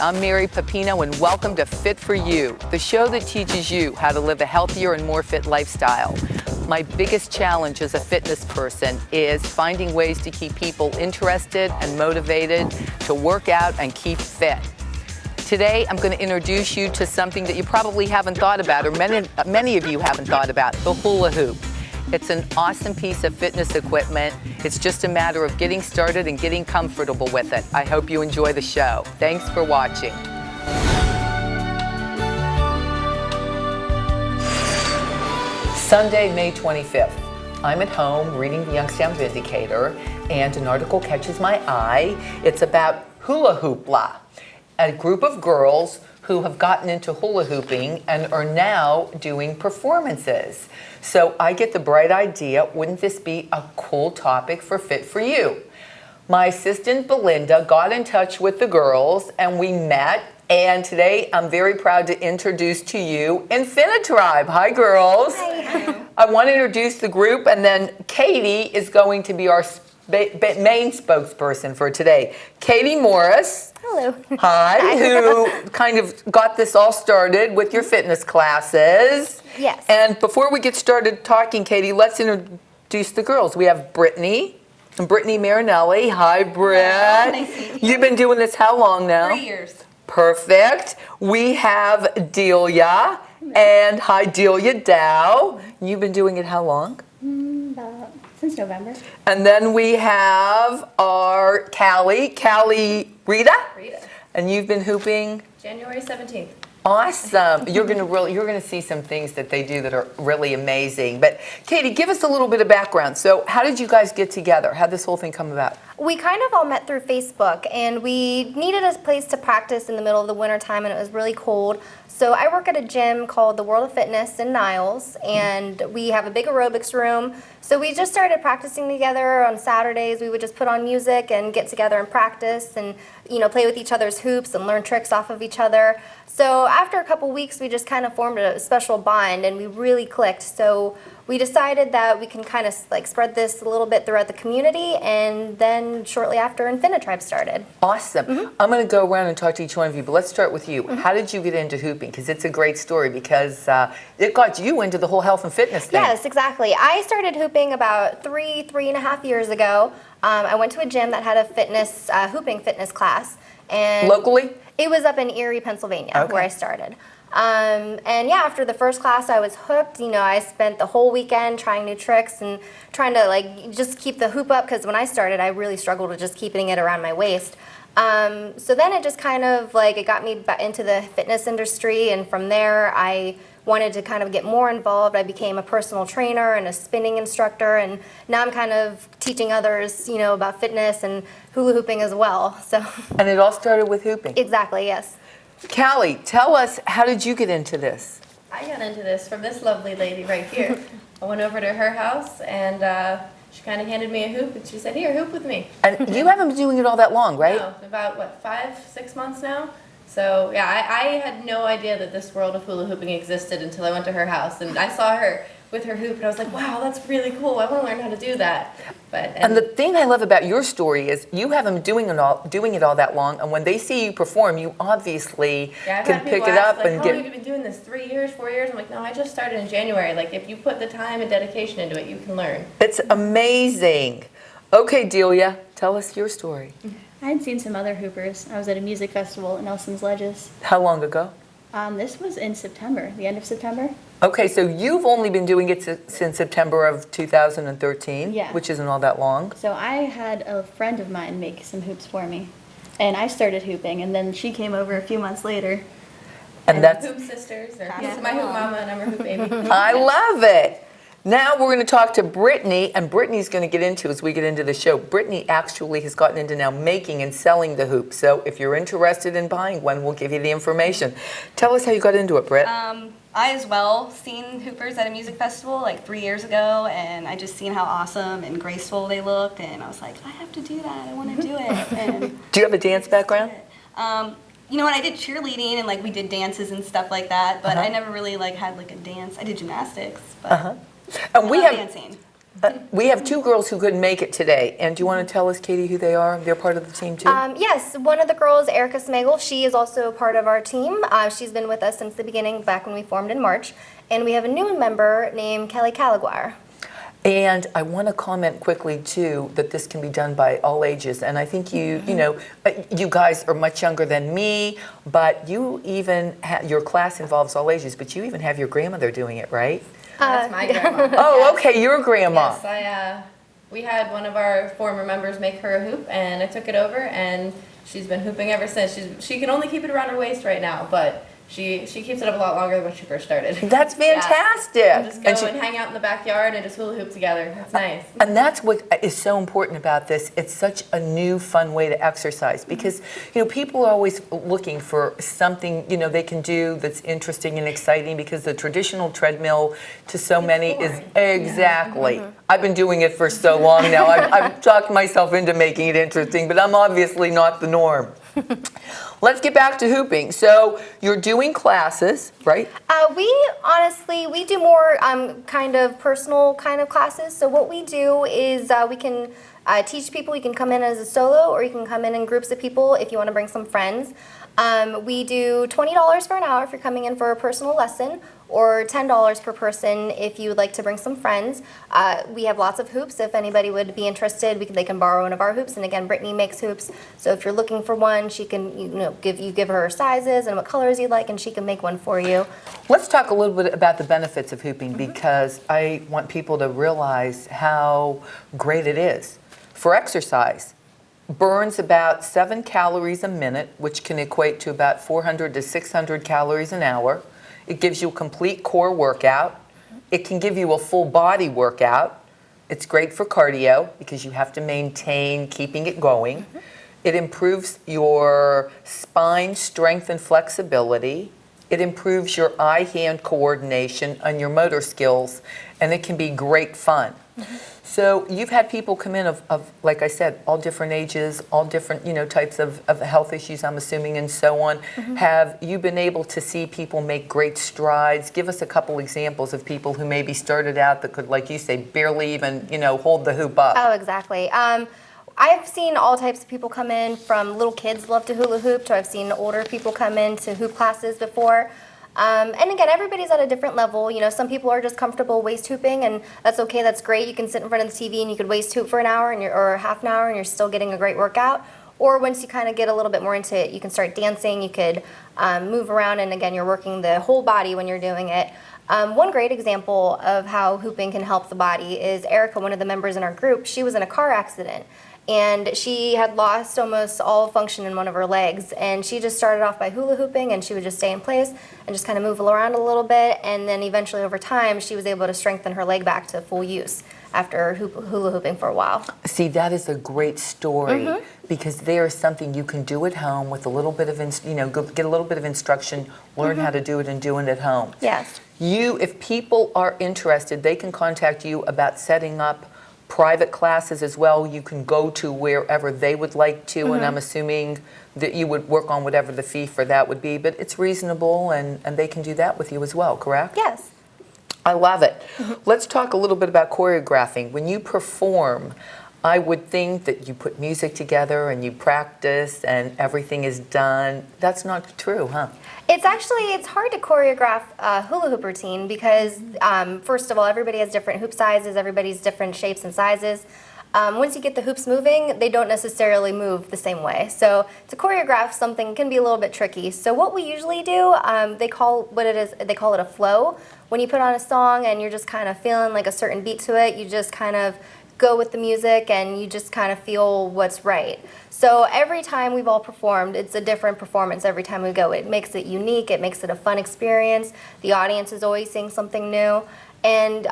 I'm Mary Pepino, and welcome to Fit for You, the show that teaches you how to live a healthier and more fit lifestyle. My biggest challenge as a fitness person is finding ways to keep people interested and motivated to work out and keep fit. Today, I'm going to introduce you to something that you probably haven't thought about, or many of you haven't thought about, the hula hoop. It's an awesome piece of fitness equipment. It's just a matter of getting started and getting comfortable with it. I hope you enjoy the show. Thanks for watching. Sunday, May 25th. I'm at home reading the Youngstown Vindicator, and an article catches my eye. It's about hula hoopla, a group of girls who have gotten into hula hooping and are now doing performances. So I get the bright idea, wouldn't this be a cool topic for Fit for You? My assistant Belinda got in touch with the girls and we met, and today I'm very proud to introduce to you Infini-Tribe. Hi girls. Hi. I want to introduce the group, and then Katie is going to be our main spokesperson for today. Katie Morris. Hello. Hi, who kind of got this all started with your fitness classes. Yes. And before we get started talking, Katie, let's introduce the girls. We have Brittney Marinelli. Hi, Britt. Nice to meet you. You've been doing this how long now? 3 years. Perfect. We have Delia. And hi, Delia Dow. You've been doing it how long? Since November. And then we have our Callie, Reda. Reda. And you've been hooping? January 17th. Awesome. You're gonna see some things that they do that are really amazing. But Katie, give us a little bit of background. So how did you guys get together? How did this whole thing come about? We kind of all met through Facebook, and we needed a place to practice in the middle of the winter time, and it was really cold. So I work at a gym called the World of Fitness in Niles, and we have a big aerobics room. So we just started practicing together on Saturdays. We would just put on music and get together and practice and, play with each other's hoops and learn tricks off of each other. So after a couple weeks, we just kind of formed a special bond, and we really clicked. So we decided that we can kind of spread this a little bit throughout the community, and then shortly after, Infini-Tribe started. Awesome. I'm going to go around and talk to each one of you, but let's start with you. How did you get into hooping? Because it's a great story, because it got you into the whole health and fitness thing. Yes, exactly. I started hooping about three and a half years ago. I went to a gym that had a hooping fitness class. And locally? It was up in Erie, Pennsylvania, Okay. where I started. And yeah, after the first class, I was hooked. I spent the whole weekend trying new tricks and trying to just keep the hoop up, because when I started, I really struggled with just keeping it around my waist. So then it just kind of it got me back into the fitness industry, and from there I wanted to kind of get more involved. I became a personal trainer and a spinning instructor, and now I'm kind of teaching others, about fitness and hula hooping as well. So. And it all started with hooping. Exactly, yes. Callie, tell us, how did you get into this? I got into this from this lovely lady right here. I went over to her house, and she kind of handed me a hoop, and she said, "Here, hoop with me." And you haven't been doing it all that long, right? No, about 5-6 months now. So yeah, I had no idea that this world of hula hooping existed until I went to her house, and I saw her with her hoop, and I was like, wow, that's really cool. I want to learn how to do that. And the thing I love about your story is you haven't been doing it all that long, and when they see you perform, you obviously can pick it up and how long have you been doing this? 3 years, 4 years? I'm like, no, I just started in January. If you put the time and dedication into it, you can learn. It's amazing. Okay, Delia, tell us your story. I had seen some other hoopers. I was at a music festival at Nelson's Ledges. How long ago? This was in September, the end of September. Okay, so you've only been doing it since September of 2013, Yeah. which isn't all that long. So I had a friend of mine make some hoops for me, and I started hooping, and then she came over a few months later. And that's, Hoop sisters, or he's my hoop mama and I'm her hoop baby. I love it. Now we're going to talk to Brittney, and Brittney's going to get into, as we get into the show, Brittney actually has gotten into now making and selling the hoops. So if you're interested in buying one, we'll give you the information. Tell us how you got into it, Britt. I as well seen hoopers at a music festival 3 years ago, and I just seen how awesome and graceful they looked, and I was like, I have to do that. I want to do it. And do you have a dance background? You know what? I did cheerleading, and we did dances and stuff like that, but I never really had a dance. I did gymnastics, but. And we have dancing. We have two girls who couldn't make it today. And do you want to tell us, Katie, who they are? They're part of the team too? Yes, one of the girls, Erica Smagel, she is also part of our team. She's been with us since the beginning, back when we formed in March. And we have a new member named Callie Caliguire. And I want to comment quickly too that this can be done by all ages. And I think you know, you guys are much younger than me, but you even your class involves all ages. But you even have your grandmother doing it, right? That's my grandma. Oh, okay, your grandma. Yes, we had one of our former members make her a hoop, and I took it over, and she's been hooping ever since. She can only keep it around her waist right now, but she keeps it up a lot longer than when she first started. That's fantastic. Yeah. Just go and hang out in the backyard and just hula hoop together. It's nice. And that's what is so important about this. It's such a new, fun way to exercise because, people are always looking for something, they can do that's interesting and exciting because the traditional treadmill to so many is exactly. Yeah. I've been doing it for so long now. I've talked myself into making it interesting, but I'm obviously not the norm. Let's get back to hooping. So you're doing classes, right? We do more kind of personal kind of classes. So what we do is we can teach people. You can come in as a solo or you can come in groups of people if you want to bring some friends. We do $20 for an hour if you're coming in for a personal lesson, or $10 per person if you would like to bring some friends. We have lots of hoops. If anybody would be interested, they can borrow one of our hoops. And again, Brittney makes hoops. So if you're looking for one, she can give her sizes and what colors you'd like, and she can make one for you. Let's talk a little bit about the benefits of hooping because I want people to realize how great it is for exercise. Burns about 7 calories a minute, which can equate to about 400 to 600 calories an hour. It gives you a complete core workout. It can give you a full body workout. It's great for cardio because you have to maintain keeping it going. It improves your spine strength and flexibility. It improves your eye-hand coordination and your motor skills, and it can be great fun. So you've had people come in of, like I said, all different ages, all different, types of health issues, I'm assuming, and so on. Have you been able to see people make great strides? Give us a couple examples of people who maybe started out that could, like you say, barely even, hold the hoop up. Oh, exactly. I've seen all types of people come in, from little kids love to hula hoop to I've seen older people come in to hoop classes before. And again, everybody's at a different level. Some people are just comfortable waist hooping, and that's okay. That's great. You can sit in front of the TV and you could waist hoop for an hour or half an hour, and you're still getting a great workout. Or once you kind of get a little bit more into it, you can start dancing. You could move around, and again, you're working the whole body when you're doing it. One great example of how hooping can help the body is Erica, one of the members in our group. She was in a car accident. And she had lost almost all function in one of her legs. And she just started off by hula hooping, and she would just stay in place and just kind of move around a little bit. And then eventually over time, she was able to strengthen her leg back to full use after hula hooping for a while. See, that is a great story because there is something you can do at home with a little bit of, get a little bit of instruction, learn how to do it and do it at home. Yes. If people are interested, they can contact you about setting up private classes as well. You can go to wherever they would like to, and I'm assuming that you would work on whatever the fee for that would be, but it's reasonable, and they can do that with you as well, correct? Yes. I love it. Let's talk a little bit about choreographing. When you perform, I would think that you put music together and you practice and everything is done. That's not true, huh? It's hard to choreograph a hula hoop routine because, first of all, everybody has different hoop sizes, everybody's different shapes and sizes. Once you get the hoops moving, they don't necessarily move the same way. So to choreograph something can be a little bit tricky. So what we usually do, they call it a flow. When you put on a song and you're just kind of feeling like a certain beat to it, you just kind of go with the music and you just kind of feel what's right. So every time we've all performed, it's a different performance every time we go. It makes it unique, it makes it a fun experience. The audience is always seeing something new. And,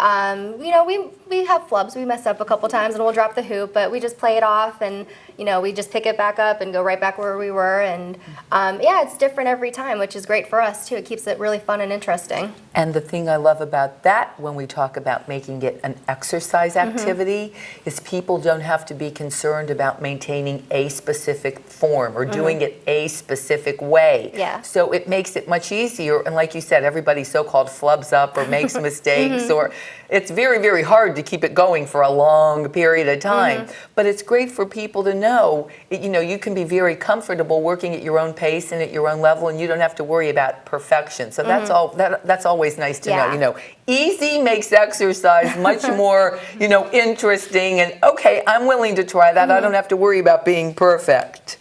we have flubs. We mess up a couple times and we'll drop the hoop, but we just play it off and, we just pick it back up and go right back where we were. And, it's different every time, which is great for us, too. It keeps it really fun and interesting. And the thing I love about that when we talk about making it an exercise activity is people don't have to be concerned about maintaining a specific form or doing it a specific way. Yeah. So it makes it much easier. And like you said, everybody so-called flubs up or makes mistakes. weeks, or it's very, very hard to keep it going for a long period of time. But it's great for people to know, you can be very comfortable working at your own pace and at your own level, and you don't have to worry about perfection. So that's always nice to know. Easy makes exercise much more, interesting, and okay, I'm willing to try that. I don't have to worry about being perfect.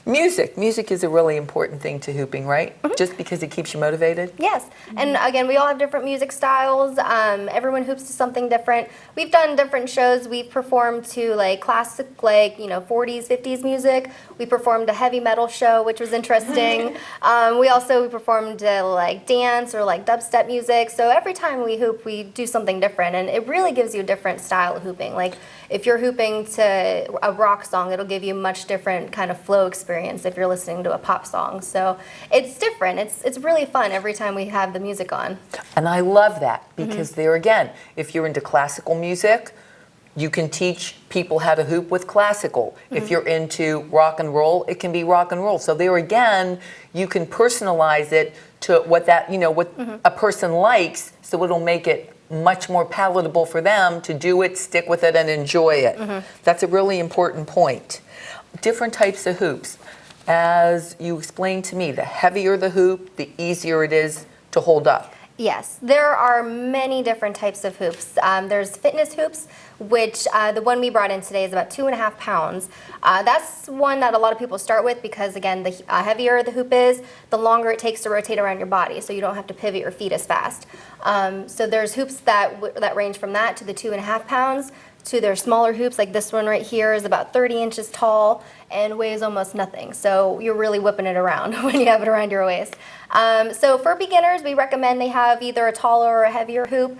Music is a really important thing to hooping, right? Just because it keeps you motivated? Yes, and again, we all have different music styles. Everyone hoops to something different. We've done different shows. We've performed to like classic, 40s, 50s music. We performed a heavy metal show, which was interesting. We performed like dance or like dubstep music. So every time we hoop, we do something different, and it really gives you a different style of hooping. Like if you're hooping to a rock song, it'll give you a much different kind of flow experience if you're listening to a pop song. So it's different. It's really fun every time we have the music on. And I love that because there again, if you're into classical music, you can teach people how to hoop with classical. If you're into rock and roll, it can be rock and roll. So there again, you can personalize it to what a person likes, so it'll make it much more palatable for them to do it, stick with it, and enjoy it. That's a really important point. Different types of hoops. As you explained to me, the heavier the hoop, the easier it is to hold up. Yes, there are many different types of hoops. There's fitness hoops, which the one we brought in today is about 2.5 pounds. That's one that a lot of people start with because, again, the heavier the hoop is, the longer it takes to rotate around your body, so you don't have to pivot your feet as fast. So there's hoops that range from that to the 2.5 pounds, to their smaller hoops, like this one right here is about 30 inches tall and weighs almost nothing. So you're really whipping it around when you have it around your waist. So for beginners, we recommend they have either a taller or a heavier hoop,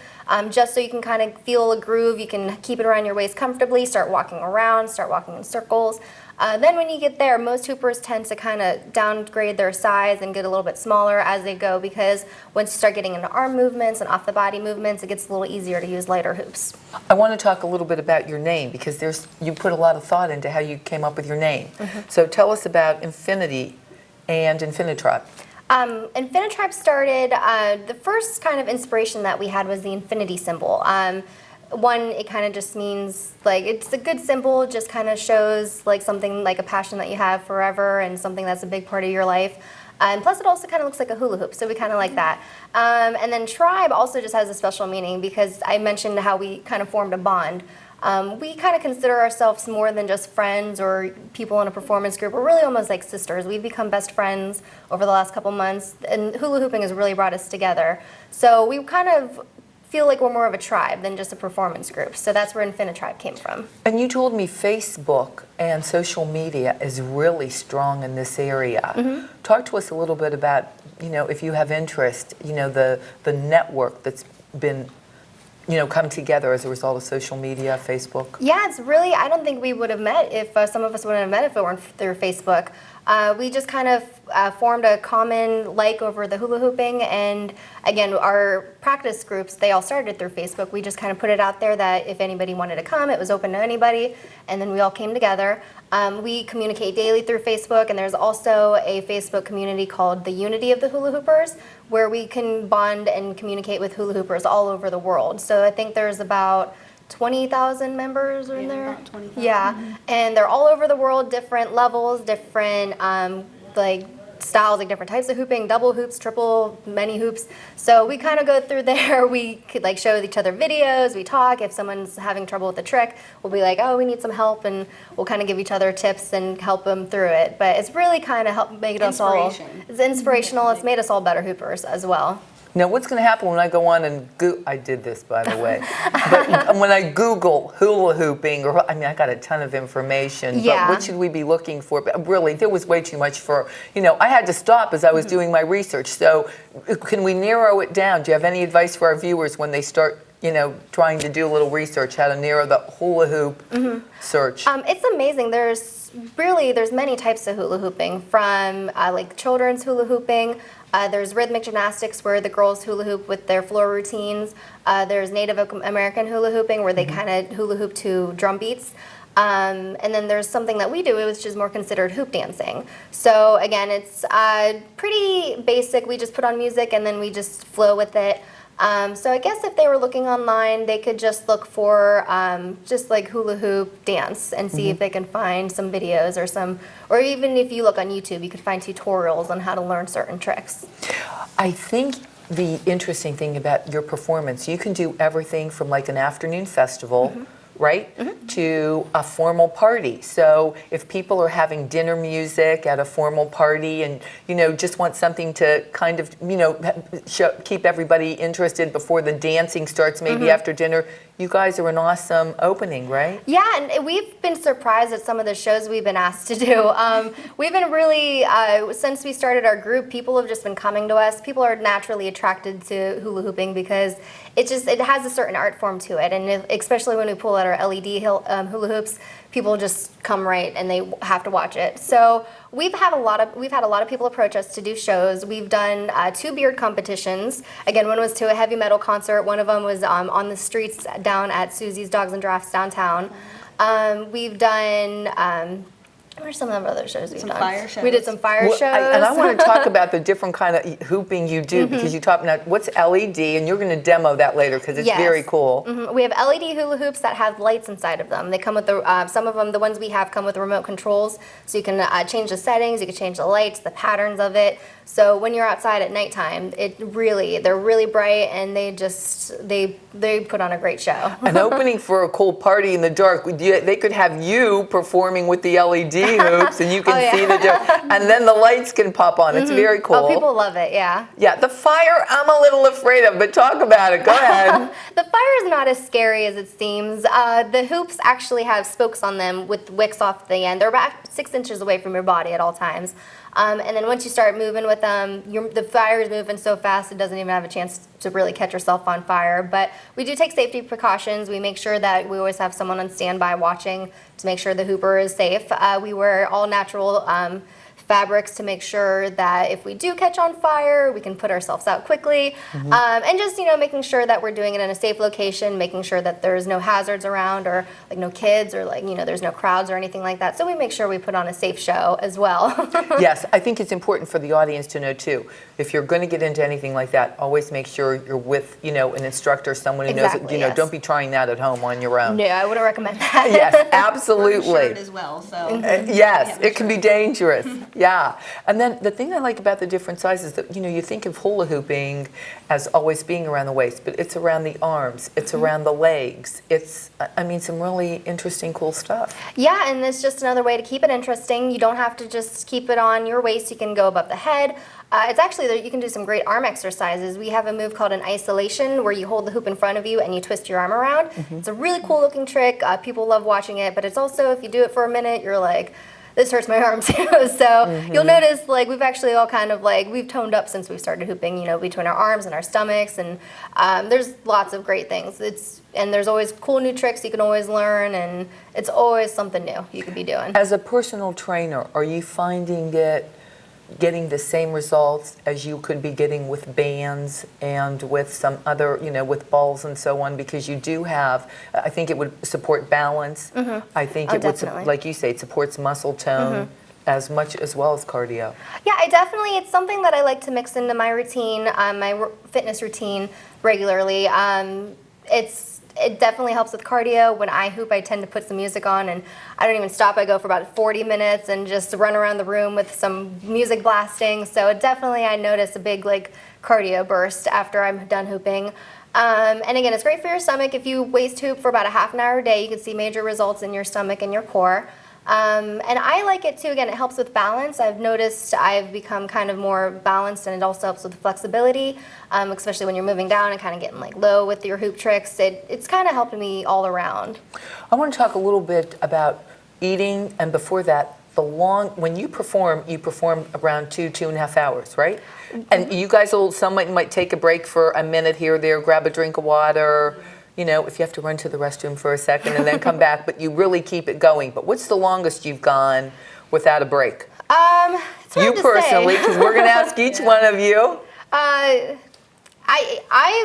just so you can kind of feel a groove. You can keep it around your waist comfortably, start walking around, start walking in circles. Then when you get there, most hoopers tend to kind of downgrade their size and get a little bit smaller as they go, because once you start getting into arm movements and off the body movements, it gets a little easier to use lighter hoops. I want to talk a little bit about your name, because you put a lot of thought into how you came up with your name. So tell us about Infinity and Infini-Tribe. Infini-Tribe started, the first kind of inspiration that we had was the infinity symbol. One, it kind of just means, it's a good symbol, just kind of shows, something like a passion that you have forever and something that's a big part of your life. And plus, it also kind of looks like a hula hoop, so we kind of like that. And then Tribe also just has a special meaning, because I mentioned how we kind of formed a bond. We kind of consider ourselves more than just friends or people in a performance group. We're really almost like sisters. We've become best friends over the last couple months, and hula hooping has really brought us together. So we kind of feel like we're more of a tribe than just a performance group. So that's where Infini-Tribe came from. And you told me Facebook and social media is really strong in this area. Talk to us a little bit about, if you have interest, the network that's been come together as a result of social media, Facebook? Yeah, it's really, I don't think we would have met if, some of us wouldn't have met if it weren't through Facebook. We just kind of formed a common like over the hula hooping, and again, our practice groups, they all started through Facebook. We just kind of put it out there that if anybody wanted to come, it was open to anybody, and then we all came together. We communicate daily through Facebook, and there's also a Facebook community called the Unity of the Hula Hoopers, where we can bond and communicate with hula hoopers all over the world. So I think there's about 20,000 members in there. About 20,000. Yeah, and they're all over the world, different levels, different styles, like different types of hooping, double hoops, triple, many hoops. So we kind of go through there. We could show each other videos, we talk. If someone's having trouble with a trick, we'll be like, oh, we need some help, and we'll kind of give each other tips and help them through it. But it's really kind of helped make us all, it's inspirational. It's made us all better hoopers as well. Now, what's going to happen when I go on and I did this, by the way, but when I Google hula hooping, I got a ton of information, but what should we be looking for? But really, there was way too much for, I had to stop as I was doing my research. So can we narrow it down? Do you have any advice for our viewers when they start, trying to do a little research, how to narrow the hula hoop search? It's amazing. There's many types of hula hooping, from children's hula hooping. There's rhythmic gymnastics, where the girls hula hoop with their floor routines. There's Native American hula hooping, where they kind of hula hoop to drum beats. And then there's something that we do, which is more considered hoop dancing. So again, it's pretty basic. We just put on music and then we just flow with it. So I guess if they were looking online, they could just look for just like hula hoop dance and see if they can find some videos or even if you look on YouTube, you could find tutorials on how to learn certain tricks. I think the interesting thing about your performance, you can do everything from like an afternoon festival, right, to a formal party. So if people are having dinner music at a formal party and, just want something to kind of, keep everybody interested before the dancing starts, maybe after dinner, you guys are an awesome opening, right? Yeah, and we've been surprised at some of the shows we've been asked to do. We've been really, since we started our group, people have just been coming to us. People are naturally attracted to hula hooping because it has a certain art form to it, and especially when we pull out our LED hula hoops, people just come right and they have to watch it. So we've had a lot of people approach us to do shows. We've done 2 beard competitions. Again, one was to a heavy metal concert. One of them was on the streets down at Susie's Dogs and Drafts downtown. We've done. What are some of the other shows we've done? Fire shows. We did some fire shows. And I want to talk about the different kind of hooping you do because you talk about what's LED, and you're going to demo that later because it's very cool. We have LED hula hoops that have lights inside of them. They come with some of them, the ones we have, come with remote controls, so you can change the settings, you can change the lights, the patterns of it. So when you're outside at nighttime, they're really bright, and they put on a great show. An opening for a cool party in the dark. They could have you performing with the LED hoops, and you can see the dark, and then the lights can pop on. It's very cool. Oh, people love it, yeah. Yeah, the fire I'm a little afraid of, but talk about it. Go ahead. The fire is not as scary as it seems. The hoops actually have spokes on them with wicks off the end. They're about 6 inches away from your body at all times. And then once you start moving with them, the fire is moving so fast it doesn't even have a chance to really catch yourself on fire. But we do take safety precautions. We make sure that we always have someone on standby watching to make sure the hooper is safe. We wear all natural fabrics to make sure that if we do catch on fire, we can put ourselves out quickly. And just, making sure that we're doing it in a safe location, making sure that there's no hazards around or like no kids or like, there's no crowds or anything like that. So we make sure we put on a safe show as well. Yes, I think it's important for the audience to know too, if you're going to get into anything like that, always make sure you're with, an instructor, someone who knows it. Yes. Don't be trying that at home on your own. No, I wouldn't recommend that. Yes, absolutely. Shirt as well, so. Yes, it can be dangerous. Yeah. And then the thing I like about the different sizes that, you think of hula hooping as always being around the waist, but it's around the arms, it's around the legs. It's, some really interesting, cool stuff. Yeah, and it's just another way to keep it interesting. You don't have to just keep it on your waist. You can go above the head. It's actually, you can do some great arm exercises. We have a move called an isolation where you hold the hoop in front of you and you twist your arm around. It's a really cool looking trick. People love watching it, but it's also, if you do it for a minute, you're like, this hurts my arm too. So you'll notice we've actually all kind of we've toned up since we started hooping, between our arms and our stomachs, and there's lots of great things. And there's always cool new tricks you can always learn, and it's always something new you could be doing. As a personal trainer, are you finding it getting the same results as you could be getting with bands and with some other, with balls and so on? Because you do have, I think it would support balance. I think it would, like you say, it supports muscle tone as much as well as cardio. Yeah, it's something that I like to mix into my routine, my fitness routine regularly. It definitely helps with cardio. When I hoop, I tend to put some music on, and I don't even stop. I go for about 40 minutes and just run around the room with some music blasting. So I notice a big cardio burst after I'm done hooping. And again, it's great for your stomach. If you waist hoop for about a half an hour a day, you can see major results in your stomach and your core. And I like it too. Again, it helps with balance. I've noticed I've become kind of more balanced, and it also helps with flexibility, especially when you're moving down and kind of getting low with your hoop tricks. It's kind of helping me all around. I want to talk a little bit about eating, and before that, when you perform around 2.5 hours, right? And you guys someone might take a break for a minute here or there, grab a drink of water, if you have to run to the restroom for a second and then come back, but you really keep it going. But what's the longest you've gone without a break? It's hard you personally, because we're going to ask each one of you. I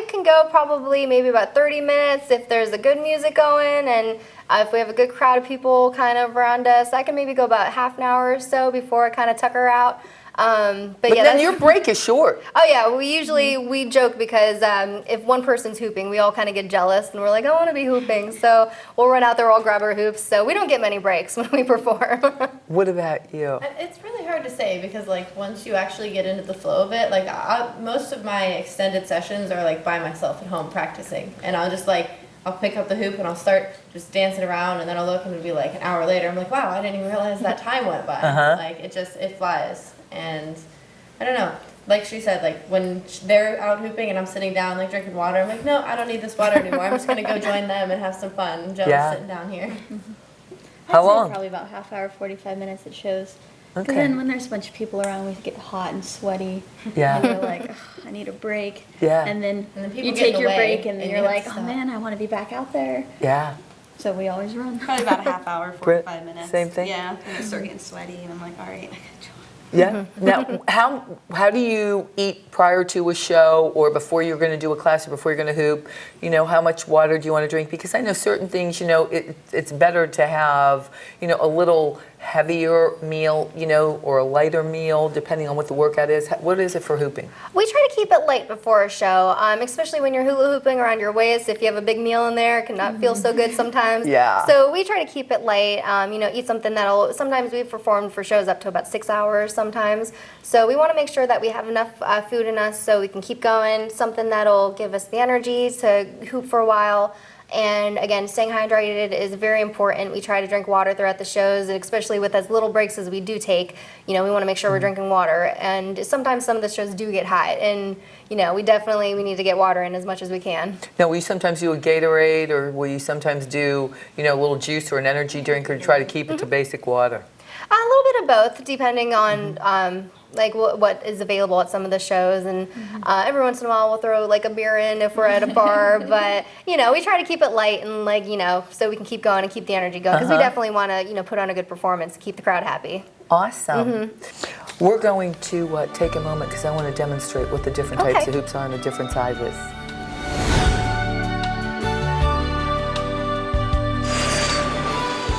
can go probably maybe about 30 minutes if there's a good music going, and if we have a good crowd of people kind of around us, I can maybe go about half an hour or so before I kind of tuck her out. But then yeah, that's, your break is short. oh yeah, we joke because if one person's hooping, we all kind of get jealous and we're like, I want to be hooping. So we'll run out there, all grab our hoops. So we don't get many breaks when we perform. What about you? It's really hard to say because like once you actually get into the flow of it, like most of my extended sessions are like by myself at home practicing, and I'll pick up the hoop and I'll start just dancing around, and then I'll look and it'll be like an hour later. I'm like, wow, I didn't even realize that time went by. Like it flies. And I don't know, like she said, like when they're out hooping and I'm sitting down like drinking water, I'm like, no, I don't need this water anymore. I'm just gonna go join them and have some fun. I'm jealous sitting down here. How I'd say long? Probably about half hour, 45 minutes it shows. Because Okay. then when there's a bunch of people around, we get hot and sweaty. Yeah. And you're like, "Ugh, I need a break. Yeah. And then people you get in take the your way, break and then and you're you have like, to oh stop. man, I want to be back out there. Yeah. So we always run. Probably about a half hour, Britt, 45 minutes. same thing? Yeah, and I start getting sweaty, and I'm like, all right, I gotta join. Yeah. Now, how do you eat prior to a show or before you're going to do a class or before you're going to hoop? You know, how much water do you want to drink? Because I know certain things, you know, it's better to have, you know, a little heavier meal, you know, or a lighter meal, depending on what the workout is. What is it for hooping? We try to keep it light before a show, especially when you're hula hooping around your waist. If you have a big meal in there, it can not feel so good sometimes. Yeah. So we try to keep it light, you know, eat something that'll, sometimes we've performed for shows up to about 6 hours sometimes. So we want to make sure that we have enough food in us so we can keep going, something that'll give us the energy to hoop for a while. And again, staying hydrated is very important. We try to drink water throughout the shows, and especially with as little breaks as we do take, you know, we want to make sure we're drinking water. And sometimes some of the shows do get hot, and you know, we need to get water in as much as we can. Now, will you sometimes do a Gatorade, or will you sometimes do, you know, a little juice or an energy drink, or try to keep it to basic water? A little bit of both, depending on like what is available at some of the shows, and every once in a while we'll throw like a beer in if we're at a bar. But you know, we try to keep it light and like, you know, so we can keep going and keep the energy going, because we definitely want to, you know, put on a good performance, keep the crowd happy. Awesome. We're going to take a moment because I want to demonstrate what the different types of hoops are and the different sizes.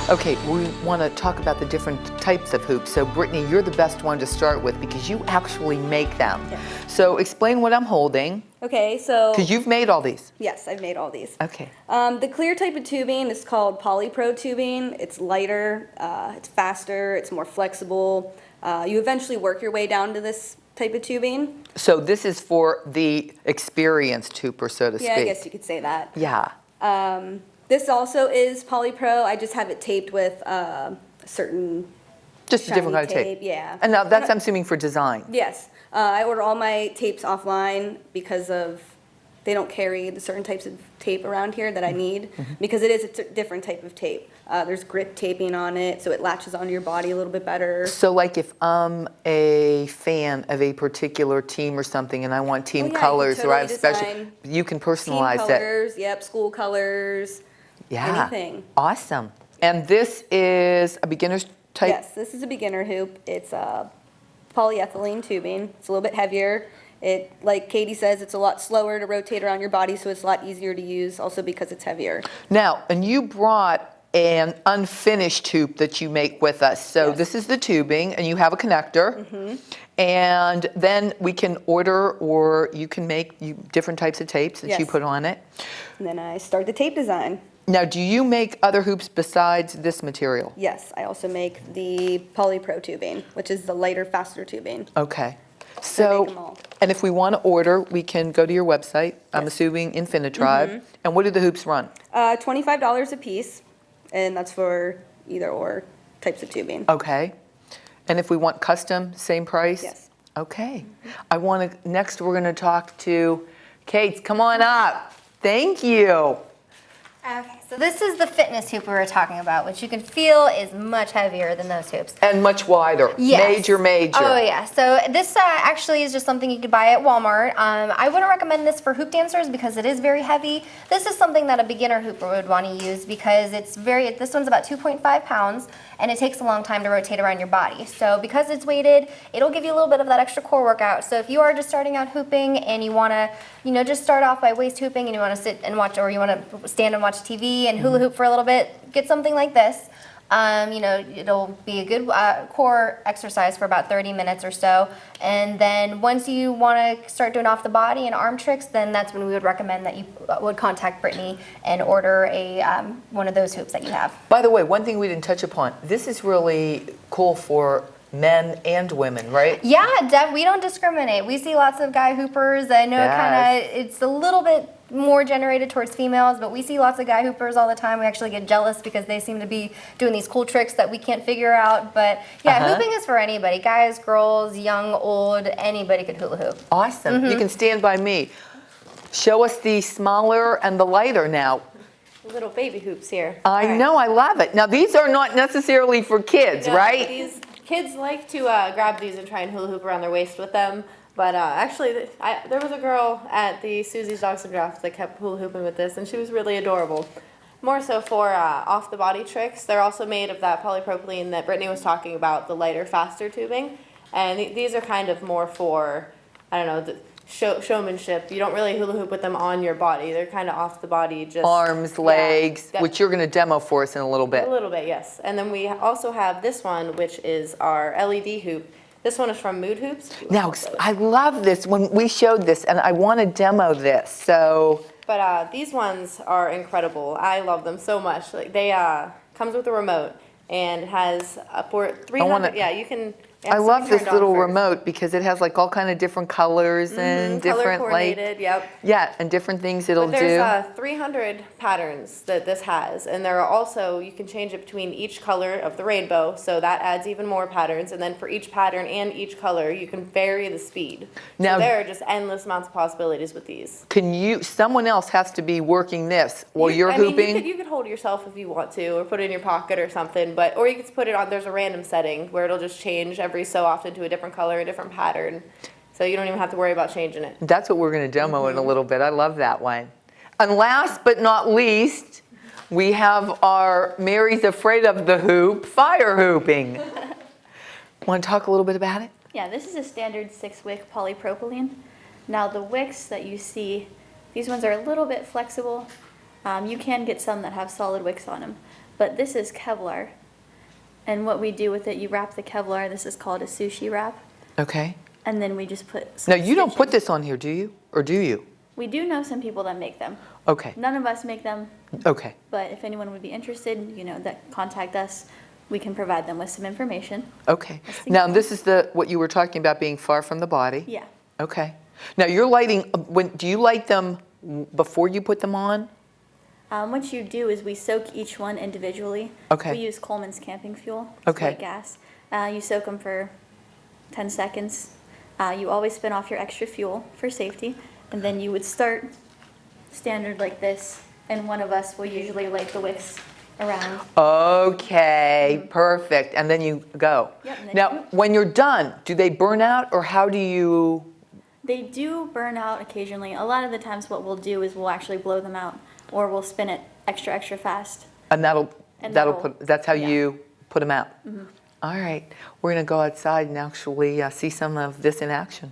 Okay, we want to talk about the different types of hoops. So Brittney, you're the best one to start with because you actually make them. Yeah. So explain what I'm holding, Okay, so because you've made all these. yes, I've made all these. Okay. The clear type of tubing is called polypro tubing. It's lighter, it's faster, it's more flexible. You eventually work your way down to this type of tubing. So this is for the experienced hooper, so to speak. Yeah, I guess you could say that. Yeah. This also is polypro. I just have it taped with a certain Just a different shiny kind of tape. Yeah. And now that's, I'm assuming, for design. Yes. I order all my tapes offline because of they don't carry the certain types of tape around here that I need, because it is a different type of tape. There's grip taping on it, so it latches onto your body a little bit better. So like if I'm a fan of a particular team or something and I want team Oh, yeah, you colors can or I have totally special, design you can Team personalize it. colors, yep, school colors, Yeah. anything. Awesome. And this is a beginner's type? Yes, this is a beginner hoop. It's polyethylene tubing. It's a little bit heavier. It, like Katie says, it's a lot slower to rotate around your body, so it's a lot easier to use, also because it's heavier. Now, and you brought an unfinished hoop that you make with us. So Yes. this is the tubing, and you have a connector. And then we can order, or you can make different types of tapes that you Yes. put on it. And then I start the tape design. Now, do you make other hoops besides this material? Yes, I also make the polypro tubing, which is the lighter, faster tubing. Okay. make 'em So, all. and if we want to order, we can go to your website, I'm Yes. assuming Infini-Tribe. And what do the hoops run? $25 a piece, and that's for either or types of tubing. Okay. And if we want custom, same price? Yes. Okay. I want to, next we're going to talk to Kate. Come on up. Thank you. Okay, so this is the fitness hoop we were talking about, which you can feel is much heavier than those hoops. And much wider. Yes. Major. Oh yeah, so this actually is just something you could buy at Walmart. I wouldn't recommend this for hoop dancers because it is very heavy. This is something that a beginner hooper would want to use because this one's about 2.5 pounds and it takes a long time to rotate around your body. So because it's weighted, it'll give you a little bit of that extra core workout. So if you are just starting out hooping and you want to, just start off by waist hooping and you want to sit and watch, or you want to stand and watch TV and hula hoop for a little bit, get something like this. You know, it'll be a good core exercise for about 30 minutes or so. And then once you want to start doing off the body and arm tricks, then that's when we would recommend that you would contact Brittney and order a one of those hoops that you have. By the way, one thing we didn't touch upon, this is really cool for men and women, right? Yeah, we don't discriminate. We see lots of guy hoopers. I know it's a little bit more generated towards females, but we see lots of guy hoopers all the time. We actually get jealous because they seem to be doing these cool tricks that we can't figure out. But yeah, hooping is for anybody. Guys, girls, young, old, anybody could hula hoop. Awesome. You can stand by me. Show us the smaller and the lighter now. Little baby hoops here. I know, I love it. Now, these are not necessarily for kids, right? These kids like to grab these and try and hula hoop around their waist with them. But actually, there was a girl at the Susie's Dogs and Drafts that kept hula hooping with this, and she was really adorable. More so for off-the-body tricks. They're also made of that polypropylene that Brittney was talking about, the lighter, faster tubing. And these are kind of more for, I don't know, the showmanship. You don't really hula hoop with them on your body. They're kind of off the body, just arms, legs, which you're going to demo for us in a little bit. A little bit, yes. And then we also have this one, which is our LED hoop. This one is from Mood Hoops. Now, I love this when we showed this, and I want to demo this. So, but these ones are incredible. I love them so much. Like they comes with a remote and has upward 300. Yeah, you can. I love this little remote because it has like all kind of different colors and different coordinated, like and different things it'll do. There's 300 patterns that this has, and there are also you can change it between each color of the rainbow, so that adds even more patterns. And then for each pattern and each color, you can vary the speed. Now, so there are just endless amounts of possibilities with these. Can you? Someone else has to be working this while you're hooping. You could hold yourself if you want to, or put it in your pocket or something. But or you could put it on. There's a random setting where it'll just change every so often to a different color, a different pattern, so you don't even have to worry about changing it. That's what we're going to demo in a little bit. I love that one. And last but not least, we have our Mary's Afraid of the Hoop, fire hooping. Want to talk a little bit about it? Yeah, this is a standard 6-wick polypropylene. Now the wicks that you see, these ones are a little bit flexible. You can get some that have solid wicks on them, but this is Kevlar. And what we do with it, you wrap the Kevlar, this is called a sushi wrap. Okay. And then we just put some Now you don't put stitching. this on here, do you? Or do you? We do know some people that make them. Okay. None of us make them. Okay. But if anyone would be interested, you know, that contact us, we can provide them with some information. Okay. Now this is what you were talking about being far from the body. Yeah. Okay. Now you're lighting, do you light them before you put them on? What you do is we soak each one individually. Okay. We use Coleman's camping fuel. Okay. White gas. You soak them for 10 seconds. You always spin off your extra fuel for safety. And then you would start standard like this. And one of us will usually light the wicks around. Okay, perfect. And then you go. Yep, and then now, when you're done, do they burn out or how do you? They do burn out occasionally. A lot of the times what we'll do is we'll actually blow them out. Or we'll spin it extra fast. And that's how you put them out. Mm-hmm. All right, we're gonna go outside and actually see some of this in action.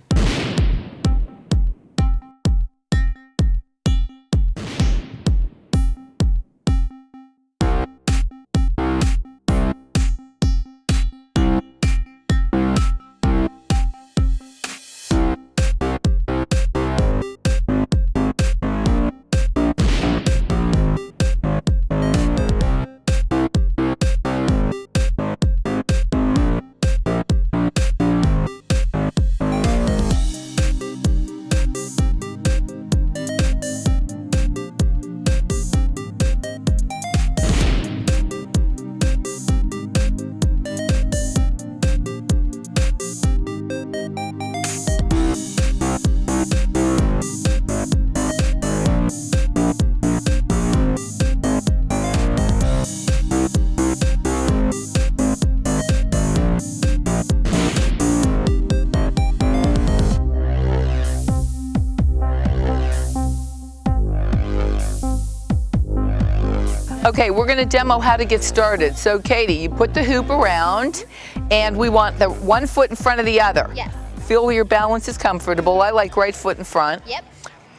Okay, we're gonna demo how to get started. So Katie, you put the hoop around and we want the one foot in front of the other. Yes. Feel where your balance is comfortable. I like right foot in front. Yep.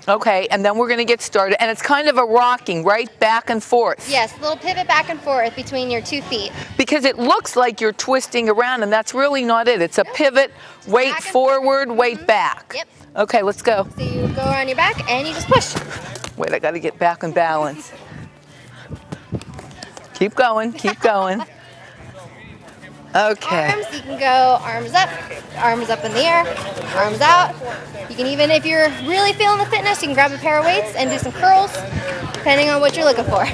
Okay, and then we're going to get started. And it's kind of a rocking, right? Back and forth. Yes, a little pivot back and forth between your 2 feet. Because it looks like you're twisting around, and that's really not it. It's a pivot, weight Back and forward, weight back. Yep. Okay, let's go. So you go around your back and you just push. Wait, I got to get back and balance. Keep going, keep going. Okay. Arms, you can go arms up in the air, arms out. You can even, if you're really feeling the fitness, you can grab a pair of weights and do some curls, depending on what you're looking for.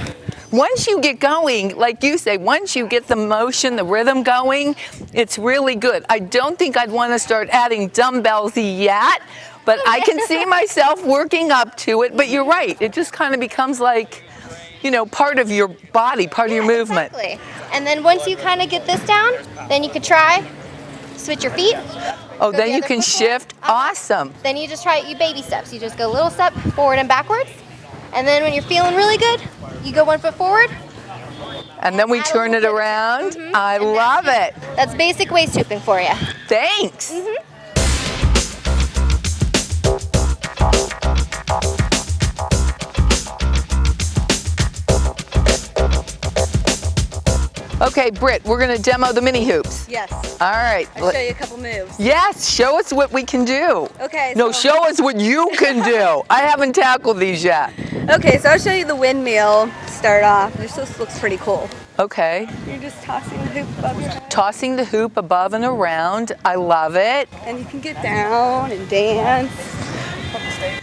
Once you get going, like you say, once you get the motion, the rhythm going, it's really good. I don't think I'd want to start adding dumbbells yet, but I can see myself working up to it. But you're right, it just kind of becomes like, you know, part of your body, part of your movement. Exactly. And then once you kind of get this down, then you could try switch your feet. Oh, Go then the you other can foot shift. forward. Awesome. Then you just try you baby steps. You just go a little step forward and backwards. And then when you're feeling really good, you go 1 foot forward. And then we add a turn it little bit. around. Mhm. I And love it. That's basic waist hooping for you. Thanks. Okay, Britt, we're going to demo the mini hoops. Yes. All right. I'll show you a couple moves. Yes, show us what we can do. Okay. No, so- show us what you can do. I haven't tackled these yet. Okay, so I'll show you the windmill to start off. This looks pretty cool. Okay. You're just tossing the hoop above your head, Tossing the hoop above and around. I love it. and you can get down and dance.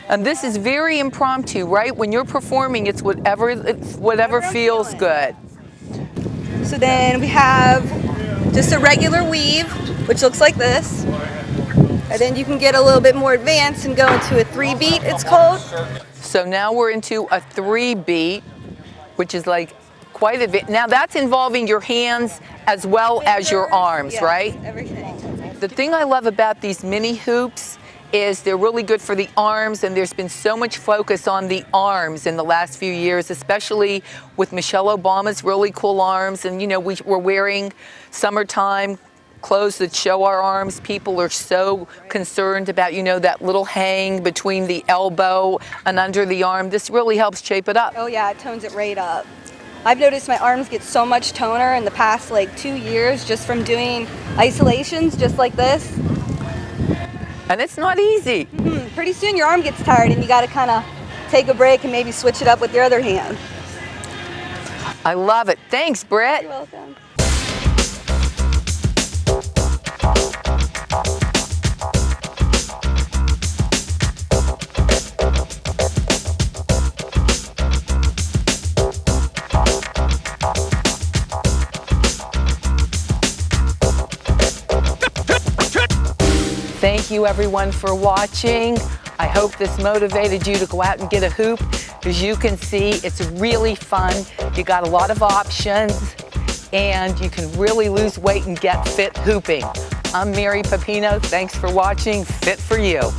And this is very impromptu, right? When you're performing, it's whatever I'm feels feeling. good. So then we have just a regular weave, which looks like this. And then you can get a little bit more advanced and go into a 3-beat, it's called. So now we're into a 3-beat, which is like quite advanced. Now that's involving your hands as well as your arms, Yes, right? everything. The thing I love about these mini hoops is they're really good for the arms, and there's been so much focus on the arms in the last few years, especially with Michelle Obama's really cool arms. And you know, we're wearing summertime clothes that show our arms. People are so concerned about, you know, that little hang between the elbow and under the arm. This really helps shape it up. Oh yeah, it tones it right up. I've noticed my arms get so much toner in the past like 2 years just from doing isolations just like this. And it's not easy. Pretty soon your arm gets tired and you got to kind of take a break and maybe switch it up with your other hand. I love it. Thanks, Britt. You're welcome. Thank you everyone for watching. I hope this motivated you to go out and get a hoop. As you can see, it's really fun. You got a lot of options and you can really lose weight and get fit hooping. I'm Mary Pepino. Thanks for watching Fit for You.